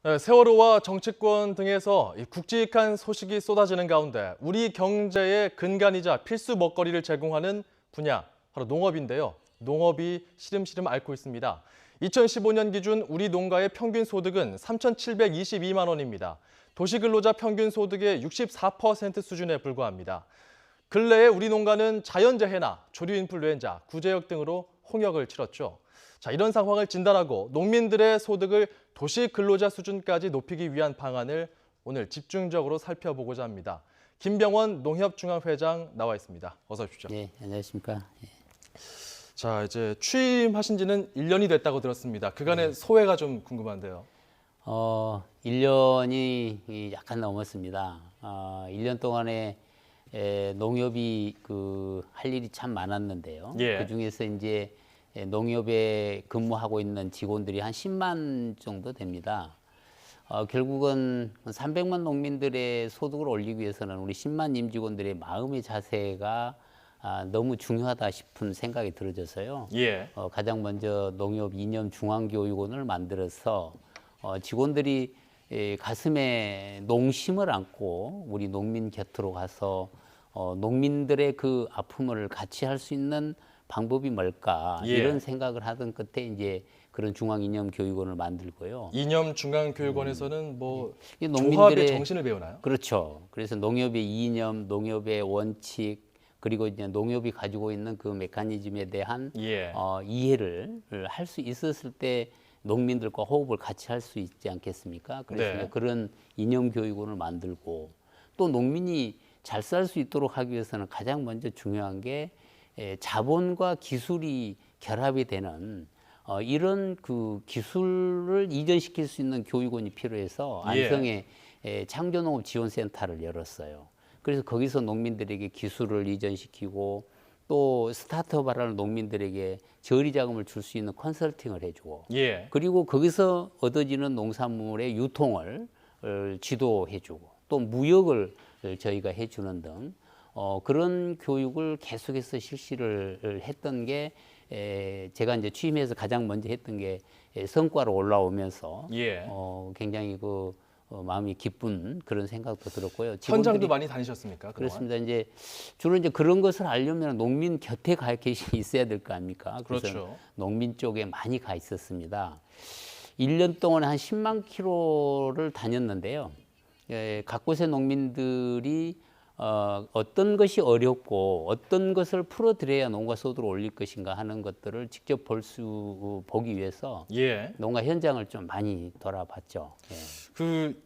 네, 세월호와 정치권 등에서 이 굵직한 소식이 쏟아지는 가운데 우리 경제의 근간이자 필수 먹거리를 제공하는 분야, 바로 농업인데요. 농업이 시름시름 앓고 있습니다. 2015년 기준 우리 농가의 평균 소득은 3,722만 원입니다. 도시근로자 평균 소득의 64% 수준에 불과합니다. 근래에 우리 농가는 자연재해나 조류 인플루엔자, 구제역 등으로 홍역을 치렀죠. 자, 이런 상황을 진단하고 농민들의 소득을 도시 근로자 수준까지 높이기 위한 방안을 오늘 집중적으로 살펴보고자 합니다. 김병원 농협중앙회장 나와 있습니다. 어서 오십시오. 네, 안녕하십니까. 예. 자, 이제 취임하신 지는 1년이 됐다고 들었습니다. 그간의 소회가 좀 궁금한데요. 1년이 약간 넘었습니다. 1년 동안에 농협이 할 일이 참 많았는데요. 예. 그중에서 이제 농협에 근무하고 있는 직원들이 한 10만 정도 됩니다. 결국은 300만 농민들의 소득을 올리기 위해서는 우리 10만 임직원들의 마음의 자세가 너무 중요하다 싶은 생각이 들어져서요. 예. 가장 먼저 농협 이념 중앙교육원을 만들어서 직원들이 가슴에 농심을 안고 우리 농민 곁으로 가서 농민들의 그 아픔을 같이 할 수 있는 방법이 뭘까 예. 이런 생각을 하던 끝에 이제 그런 중앙 이념 교육원을 만들고요. 이념 중앙교육원에서는 뭐 이 조합의 정신을 배우나요? 그렇죠. 그래서 농협의 이념, 농협의 원칙, 그리고 이제 농협이 가지고 있는 그 메커니즘에 대한 예. 이해를 할 수 있었을 때 농민들과 호흡을 같이 할 수 있지 않겠습니까? 그래서 네. 이제 그런 이념 교육원을 만들고 또 농민이 잘 살 수 있도록 하기 위해서는 가장 먼저 중요한 게 자본과 기술이 결합이 되는 이런 그 기술을 이전시킬 수 있는 교육원이 필요해서 안성에 창조농업 지원센터를 열었어요. 그래서 거기서 농민들에게 기술을 이전시키고 또 스타트업 하라는 농민들에게 저리 자금을 줄 수 있는 컨설팅을 해주고 예. 그리고 거기서 얻어지는 농산물의 유통을 지도해주고 또 무역을 저희가 해주는 등 그런 교육을 계속해서 실시를 했던 게 제가 이제 취임해서 가장 먼저 했던 게 성과로 올라오면서 예. 굉장히 마음이 기쁜 그런 생각도 들었고요. 현장도 많이 다니셨습니까? 그동안? 그렇습니다. 이제 주로 이제 그런 것을 알려면 농민 곁에 가 있어야 될 거 아닙니까? 그래서 그렇죠. 농민 쪽에 많이 가 있었습니다. 1년 동안 한 10만 킬로를 다녔는데요. 각 곳의 농민들이 어떤 것이 어렵고 어떤 것을 풀어드려야 농가 소득을 올릴 것인가 하는 것들을 직접 보기 위해서 예. 농가 현장을 좀 많이 돌아봤죠. 예. 그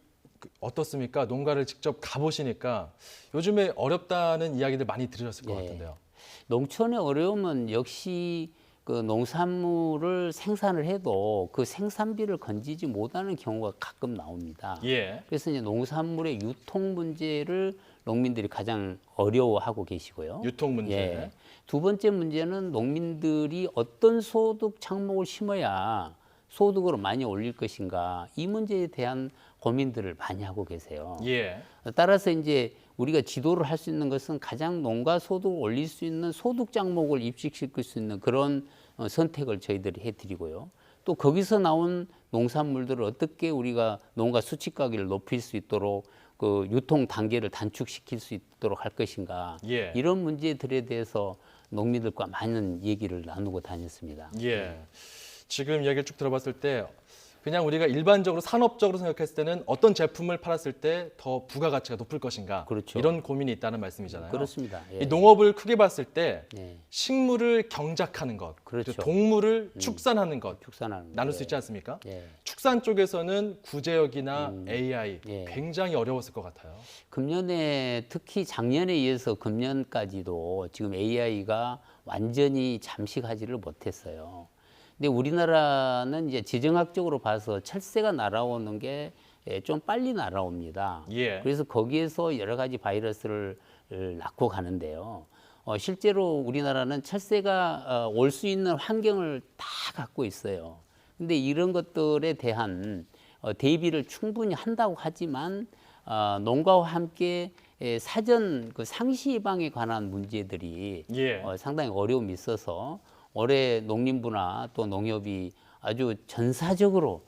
어떻습니까? 농가를 직접 가보시니까 요즘에 어렵다는 이야기들 많이 들으셨을 것 예. 같은데요. 농촌의 어려움은 역시 그 농산물을 생산을 해도 그 생산비를 건지지 못하는 경우가 가끔 나옵니다. 예. 그래서 이제 농산물의 유통 문제를 농민들이 가장 어려워하고 계시고요. 유통 문제. 예. 두 번째 문제는 농민들이 어떤 소득 작목을 심어야 소득으로 많이 올릴 것인가 이 문제에 대한 고민들을 많이 하고 계세요. 예. 따라서 이제 우리가 지도를 할 수 있는 것은 가장 농가 소득을 올릴 수 있는 소득 작목을 입식시킬 수 있는 그런 선택을 저희들이 해드리고요. 또 거기서 나온 농산물들을 어떻게 우리가 농가 수치가격을 높일 수 있도록 그 유통 단계를 단축시킬 수 있도록 할 것인가 예. 이런 문제들에 대해서 농민들과 많은 얘기를 나누고 다녔습니다. 예. 지금 이야기를 쭉 들어봤을 때 그냥 우리가 일반적으로 산업적으로 생각했을 때는 어떤 제품을 팔았을 때 더 부가가치가 높을 것인가 그렇죠. 이런 고민이 있다는 말씀이잖아요. 그렇습니다. 예. 이 농업을 크게 봤을 때 예. 식물을 경작하는 것, 그렇죠. 그리고 동물을 축산하는 것 축산하는 나눌 예. 수 있지 않습니까? 예. 축산 쪽에서는 구제역이나 AI 예. 굉장히 어려웠을 것 같아요. 금년에 특히 작년에 이어서 금년까지도 지금 AI가 완전히 잠식하지를 못했어요. 근데 우리나라는 이제 지정학적으로 봐서 철새가 날아오는 게 좀 빨리 날아옵니다. 예. 그래서 거기에서 여러 가지 바이러스를 낳고 가는데요. 실제로 우리나라는 철새가 올 수 있는 환경을 다 갖고 있어요. 근데 이런 것들에 대한 대비를 충분히 한다고 하지만 농가와 함께 사전 그 상시 예방에 관한 문제들이 예. 상당히 어려움이 있어서 올해 농림부나 또 농협이 아주 전사적으로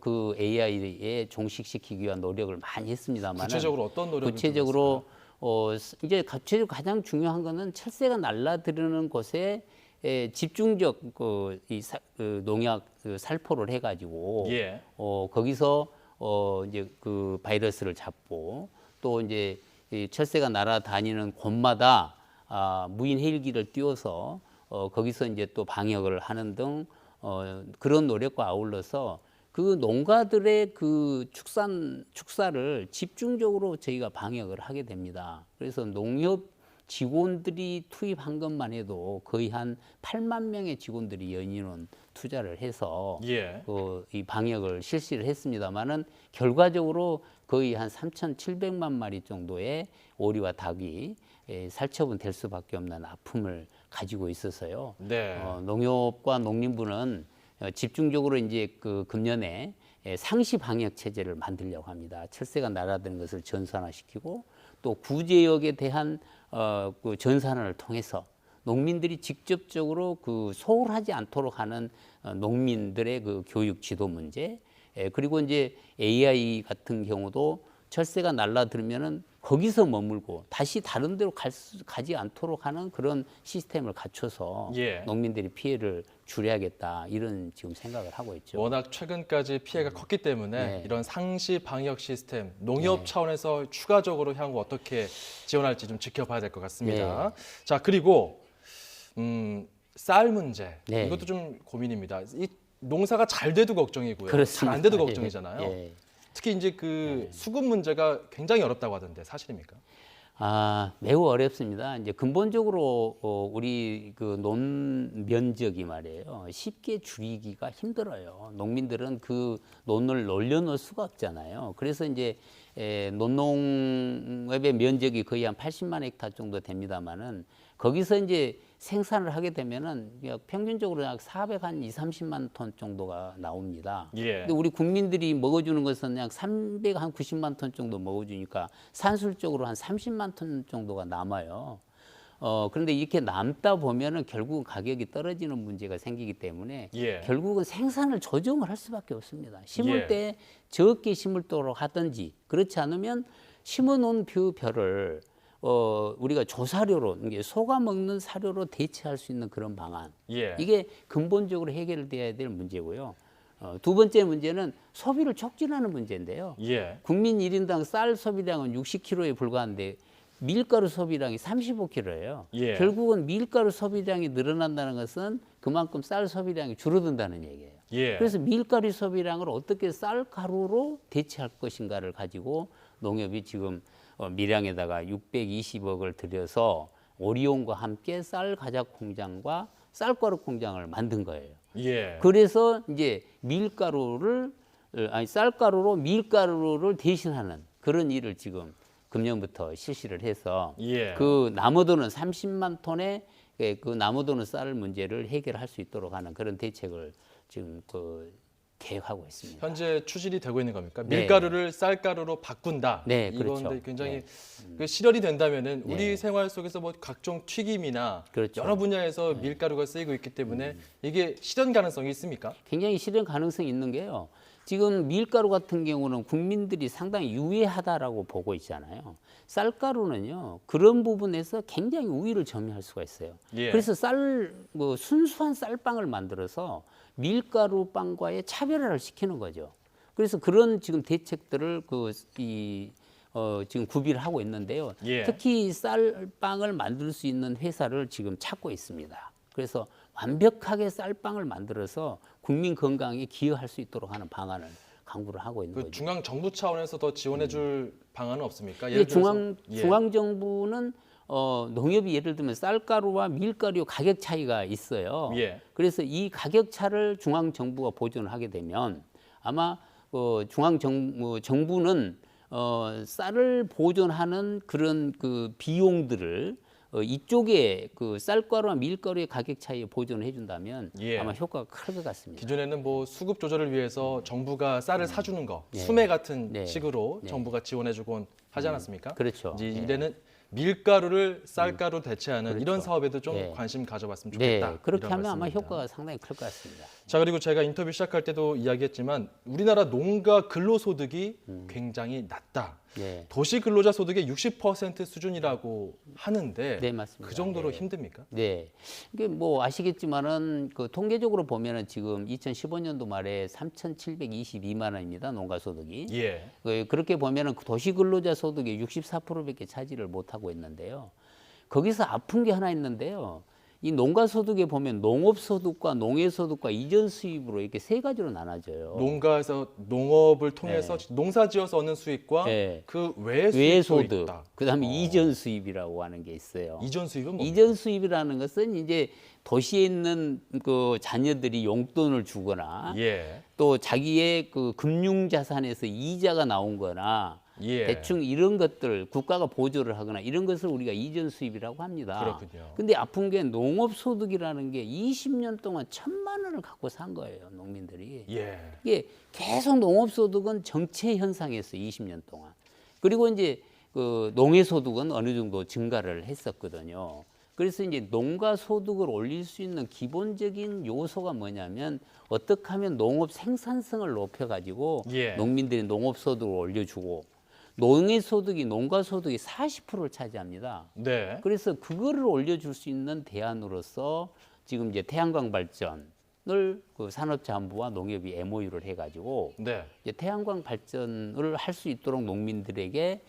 그 AI에 종식시키기 위한 노력을 많이 했습니다만 구체적으로 어떤 노력을 구체적으로 이제 구체적으로 가장 중요한 거는 철새가 날아드는 곳에 집중적 그 농약 살포를 해가지고 예. 거기서 이제 그 바이러스를 잡고 또 이제 이 철새가 날아다니는 곳마다 무인 헬기를 띄워서 거기서 이제 또 방역을 하는 등 그런 노력과 아울러서 그 농가들의 그 축사를 집중적으로 저희가 방역을 하게 됩니다. 그래서 농협 직원들이 투입한 것만 해도 거의 한 8만 명의 직원들이 연인원 투자를 해서 예. 이 방역을 실시를 했습니다만은 결과적으로 거의 한 3,700만 마리 정도의 오리와 닭이 살처분 될 수밖에 없는 아픔을 가지고 있어서요. 네. 농협과 농림부는 집중적으로 이제 그 금년에 상시 방역 체제를 만들려고 합니다. 철새가 날아드는 것을 전산화시키고 또 구제역에 대한 그 전산화를 통해서 농민들이 직접적으로 그 소홀하지 않도록 하는 농민들의 그 교육 지도 문제, 그리고 이제 AI 같은 경우도 철새가 날아들면은 거기서 머물고 다시 다른 데로 가지 않도록 하는 그런 시스템을 갖춰서 예. 농민들이 피해를 줄여야겠다 이런 지금 생각을 하고 있죠. 워낙 최근까지 피해가 컸기 때문에 네. 이런 상시 방역 시스템 농협 차원에서 추가적으로 향후 어떻게 지원할지 좀 지켜봐야 될 것 같습니다. 자, 그리고 쌀 문제 네. 이것도 좀 고민입니다. 이 농사가 잘 돼도 걱정이고요. 잘 그렇습니다. 안 돼도 예. 걱정이잖아요. 예. 특히 이제 그 수급 문제가 굉장히 어렵다고 하던데 사실입니까? 매우 어렵습니다. 이제 근본적으로 우리 그 논 면적이 말이에요. 쉽게 줄이기가 힘들어요. 농민들은 그 논을 놀려놓을 수가 없잖아요. 그래서 이제 논농업의 면적이 거의 한 80만 헥타 정도 됩니다만은 거기서 이제 생산을 하게 되면은 평균적으로 약 430만 톤 정도가 나옵니다. 예. 근데 우리 국민들이 먹어주는 것은 약 390만 톤 정도 먹어주니까 산술적으로 한 30만 톤 정도가 남아요. 그런데 이렇게 남다 보면은 결국은 가격이 떨어지는 문제가 생기기 때문에 예. 결국은 생산을 조정을 할 수밖에 없습니다. 심을 예. 때 적게 심을도록 하든지 그렇지 않으면 심어놓은 벼를 우리가 조사료로 이게 소가 먹는 사료로 대체할 수 있는 그런 방안. 예. 이게 근본적으로 해결돼야 될 문제고요. 두 번째 문제는 소비를 촉진하는 문제인데요. 예. 국민 1인당 쌀 소비량은 60kg에 불과한데 밀가루 소비량이 35kg예요. 예. 결국은 밀가루 소비량이 늘어난다는 것은 그만큼 쌀 소비량이 줄어든다는 얘기예요. 예. 그래서 밀가루 소비량을 어떻게 쌀가루로 대체할 것인가를 가지고 농협이 지금 밀양에다가 620억을 들여서 오리온과 함께 쌀 가작 공장과 쌀가루 공장을 만든 거예요. 예. 그래서 이제 쌀가루로 밀가루를 대신하는 그런 일을 지금 금년부터 실시를 해서 예. 그 남아도는 30만 톤의 그 남아도는 쌀 문제를 해결할 수 있도록 하는 그런 대책을 지금 계획하고 있습니다. 현재 추진이 되고 있는 겁니까? 네. 밀가루를 쌀가루로 바꾼다. 네, 이건데 그렇죠. 굉장히 네. 그 실현이 된다면은 우리 네. 생활 속에서 뭐 각종 튀김이나 그렇죠. 여러 분야에서 밀가루가 쓰이고 있기 때문에 이게 실현 가능성이 있습니까? 굉장히 실현 가능성이 있는 게요. 지금 밀가루 같은 경우는 국민들이 상당히 유해하다라고 보고 있잖아요. 쌀가루는요. 그런 부분에서 굉장히 우위를 점유할 수가 있어요. 예. 그래서 순수한 쌀빵을 만들어서 밀가루 빵과의 차별화를 시키는 거죠. 그래서 그런 지금 대책들을 지금 구비를 하고 있는데요. 예. 특히 쌀빵을 만들 수 있는 회사를 지금 찾고 있습니다. 그래서 완벽하게 쌀빵을 만들어서 국민 건강에 기여할 수 있도록 하는 방안을 강구를 하고 있는 그 거죠. 중앙 정부 차원에서 더 지원해줄 방안은 없습니까? 예, 들어서 중앙 정부는 농협이 예를 들면 쌀가루와 밀가루 가격 차이가 있어요. 예. 그래서 이 가격 차를 중앙 정부가 보존을 하게 되면 아마 정부는 쌀을 보존하는 그런 그 비용들을 이쪽에 그 쌀가루와 밀가루의 가격 차이에 보존을 해준다면 예. 아마 효과가 클 것 같습니다. 기존에는 뭐 수급 조절을 위해서 정부가 쌀을 사주는 거, 네. 수매 같은 네. 식으로 네. 정부가 지원해주곤 하지 않았습니까? 그렇죠. 이제 예. 이제는 밀가루를 쌀가루 대체하는 그렇죠. 이런 사업에도 좀 네. 관심 가져봤으면 네, 좋겠다. 그렇게 이런 하면 아마 말씀입니다. 효과가 상당히 클 것 같습니다. 자, 그리고 제가 인터뷰 시작할 때도 이야기했지만 우리나라 농가 근로소득이 굉장히 낮다. 네, 도시 근로자 소득의 60% 수준이라고 하는데 네 맞습니다. 그 정도로 네. 힘듭니까? 네, 이게 뭐 아시겠지만은 그 통계적으로 보면은 지금 2015년도 말에 3,722만 원입니다. 농가 소득이. 예. 그렇게 보면은 그 도시 근로자 소득의 64%밖에 차지를 못 하고 있는데요. 거기서 아픈 게 하나 있는데요. 이 농가 소득에 보면 농업 소득과 농해 소득과 이전 수입으로 이렇게 세 가지로 나눠져요. 농가에서 농업을 통해서 농사지어서 얻는 수익과 네. 그 외의 외 수익도 소득, 있다. 그다음에 이전 수입이라고 하는 게 있어요. 이전 수입은 뭐? 이전 수입이라는 것은 이제 도시에 있는 그 자녀들이 용돈을 주거나 예. 또 자기의 그 금융 자산에서 이자가 나온 거나 예. 대충 이런 것들 국가가 보조를 하거나 이런 것을 우리가 이전 수입이라고 합니다. 그렇군요. 근데 아픈 게 농업 소득이라는 게 20년 동안 1,000만 원을 갖고 산 거예요, 농민들이. 예. 이게 계속 농업 소득은 정체 현상이었어요, 20년 동안. 그리고 이제 그 농해 소득은 어느 정도 증가를 했었거든요. 그래서 이제 농가 소득을 올릴 수 있는 기본적인 요소가 뭐냐면 어떻게 하면 농업 생산성을 높여가지고 예. 농민들이 농업 소득을 올려주고 농해 소득이 농가 소득이 40%를 차지합니다. 네. 그래서 그거를 올려줄 수 있는 대안으로서 지금 이제 태양광 발전을 그 산업자원부와 농협이 MOU를 해가지고 네. 이제 태양광 발전을 할 수 있도록 농민들에게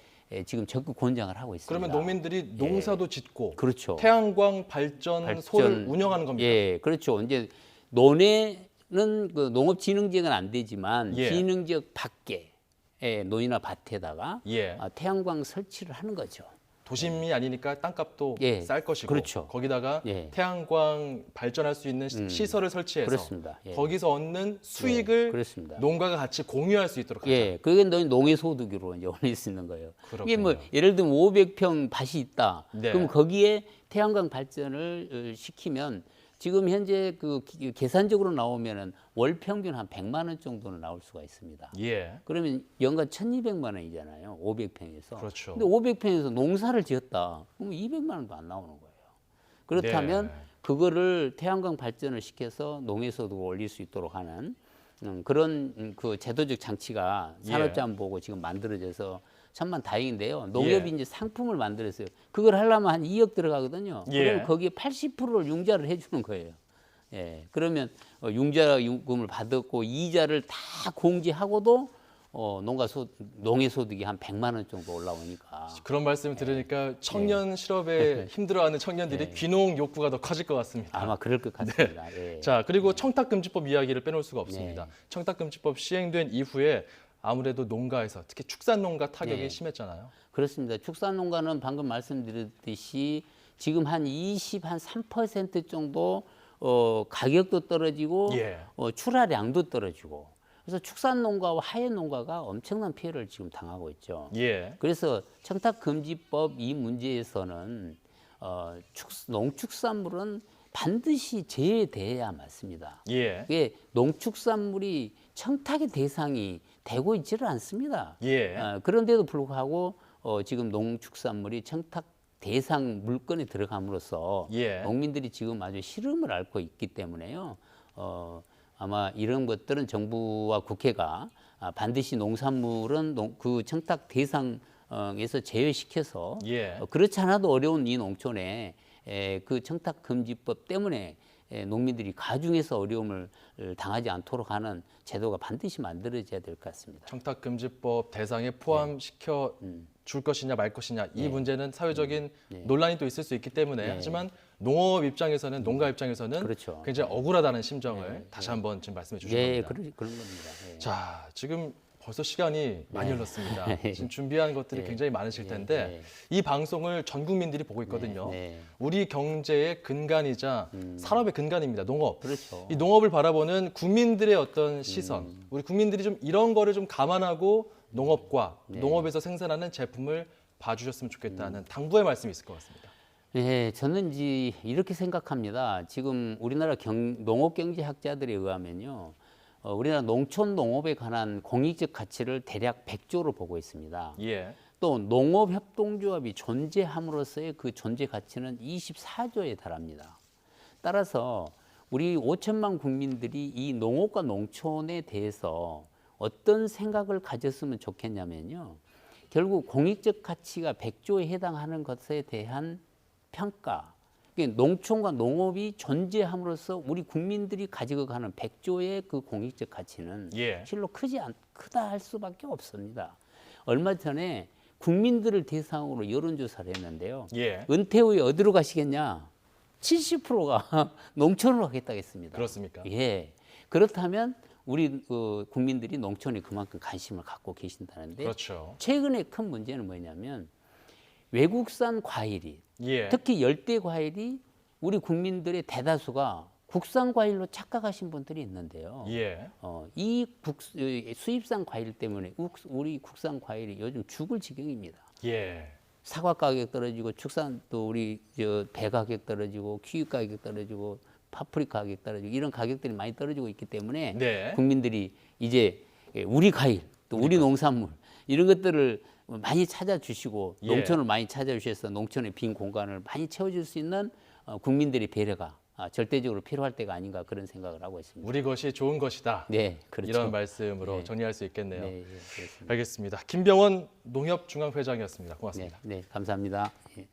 지금 적극 권장을 하고 있습니다. 그러면 농민들이 농사도 짓고 그렇죠. 태양광 발전소를 운영하는 겁니까? 예, 그렇죠. 이제 논에는 그 농업진흥지역은 안 되지만 예. 진흥지역 밖에 논이나 밭에다가 예. 태양광 설치를 하는 거죠. 도심이 아니니까 땅값도 예. 쌀 것이고 그렇죠. 거기다가 예. 태양광 발전할 수 있는 시설을 설치해서 그렇습니다. 예. 거기서 얻는 수익을 그렇습니다. 농가가 같이 공유할 수 있도록 하자. 예, 그게 농해 소득으로 이제 올릴 수 있는 거예요. 이게 뭐 그렇군요. 예를 들면 500평 밭이 있다. 네. 그럼 거기에 태양광 발전을 시키면 지금 현재 그 계산적으로 나오면은 월 평균 한 100만 원 정도는 나올 수가 있습니다. 예. 그러면 연간 1,200만 원이잖아요. 500평에서. 그렇죠. 근데 500평에서 농사를 지었다. 그러면 200만 원도 안 나오는 거예요. 그렇다면 네. 그거를 태양광 발전을 시켜서 농해 소득을 올릴 수 있도록 하는 그런 그 제도적 장치가 산업자원부고 지금 만들어져서 천만 다행인데요. 농협이 예. 이제 상품을 만들었어요. 그걸 하려면 한 2억 들어가거든요. 예. 그러면 거기에 80%를 융자를 해주는 거예요. 예. 그러면 융자금을 받았고 이자를 다 공제하고도 농해 소득이 한 100만 원 정도 올라오니까. 그런 말씀 들으니까 청년 실업에 힘들어하는 청년들이 귀농 욕구가 더 커질 것 같습니다. 아마 그럴 것 같습니다. 예. 자, 그리고 청탁금지법 이야기를 빼놓을 수가 없습니다. 청탁금지법 시행된 이후에 아무래도 농가에서 특히 축산농가 타격이 심했잖아요. 그렇습니다. 축산농가는 방금 말씀드렸듯이 지금 한 3% 정도 가격도 떨어지고 예. 출하량도 떨어지고 그래서 축산농가와 하연농가가 엄청난 피해를 지금 당하고 있죠. 예. 그래서 청탁금지법 이 문제에서는 농축산물은 반드시 제외돼야 맞습니다. 예. 그게 농축산물이 청탁의 대상이 되고 있지를 않습니다. 예. 그런데도 불구하고 지금 농축산물이 청탁 대상 물건에 들어감으로써 예. 농민들이 지금 아주 시름을 앓고 있기 때문에요. 아마 이런 것들은 정부와 국회가 반드시 농산물은 그 청탁 대상에서 제외시켜서 예. 그렇지 않아도 어려운 이 농촌에 그 청탁금지법 때문에 농민들이 가중해서 어려움을 당하지 않도록 하는 제도가 반드시 만들어져야 될 것 같습니다. 청탁금지법 대상에 포함시켜 줄 것이냐 말 것이냐 이 문제는 사회적인 논란이 또 있을 수 있기 때문에 하지만 농업 입장에서는 농가 입장에서는 그렇죠. 굉장히 억울하다는 심정을 다시 한번 지금 말씀해 주신 예, 겁니다. 그런 겁니다. 예. 자, 지금 벌써 시간이 많이 흘렀습니다. 지금 준비한 것들이 굉장히 많으실 텐데 이 방송을 전 국민들이 보고 있거든요. 네. 우리 경제의 근간이자 산업의 근간입니다. 농업. 그렇죠. 이 농업을 바라보는 국민들의 어떤 시선, 우리 국민들이 좀 이런 거를 좀 감안하고 농업과 농업에서 생산하는 제품을 봐주셨으면 좋겠다는 당부의 말씀이 있을 것 같습니다. 네, 저는 이제 이렇게 생각합니다. 지금 우리나라 농업경제학자들에 의하면요. 우리나라 농촌 농업에 관한 공익적 가치를 대략 100조로 보고 있습니다. 예. 또 농업협동조합이 존재함으로써의 그 존재 가치는 24조에 달합니다. 따라서 우리 5천만 국민들이 이 농업과 농촌에 대해서 어떤 생각을 가졌으면 좋겠냐면요. 결국 공익적 가치가 100조에 해당하는 것에 대한 평가, 농촌과 농업이 존재함으로써 우리 국민들이 가지고 가는 100조의 그 공익적 가치는 예. 실로 크다 할 수밖에 없습니다. 얼마 전에 국민들을 대상으로 여론조사를 했는데요. 예. 은퇴 후에 어디로 가시겠냐? 70%가 농촌으로 가겠다고 했습니다. 그렇습니까? 예. 그렇다면 우리 국민들이 농촌에 그만큼 관심을 갖고 계신다는데 그렇죠. 최근에 큰 문제는 뭐냐면 외국산 과일이 예. 특히 열대 과일이 우리 국민들의 대다수가 국산 과일로 착각하신 분들이 있는데요. 예. 이 수입산 과일 때문에 우리 국산 과일이 요즘 죽을 지경입니다. 예. 사과 가격 떨어지고 축산 또 우리 배 가격 떨어지고 키위 가격 떨어지고 파프리카 가격 떨어지고 이런 가격들이 많이 떨어지고 있기 때문에 네. 국민들이 이제 우리 과일 또 우리 농산물 이런 것들을 많이 찾아주시고 예. 농촌을 많이 찾아주셔서 농촌의 빈 공간을 많이 채워줄 수 있는 국민들의 배려가 절대적으로 필요할 때가 아닌가 그런 생각을 하고 있습니다. 우리 것이 좋은 것이다. 네, 그렇죠. 이런 말씀으로 네. 정리할 수 있겠네요. 네, 예, 그렇습니다. 알겠습니다. 김병원 농협중앙회장이었습니다. 고맙습니다. 네, 감사합니다. 예.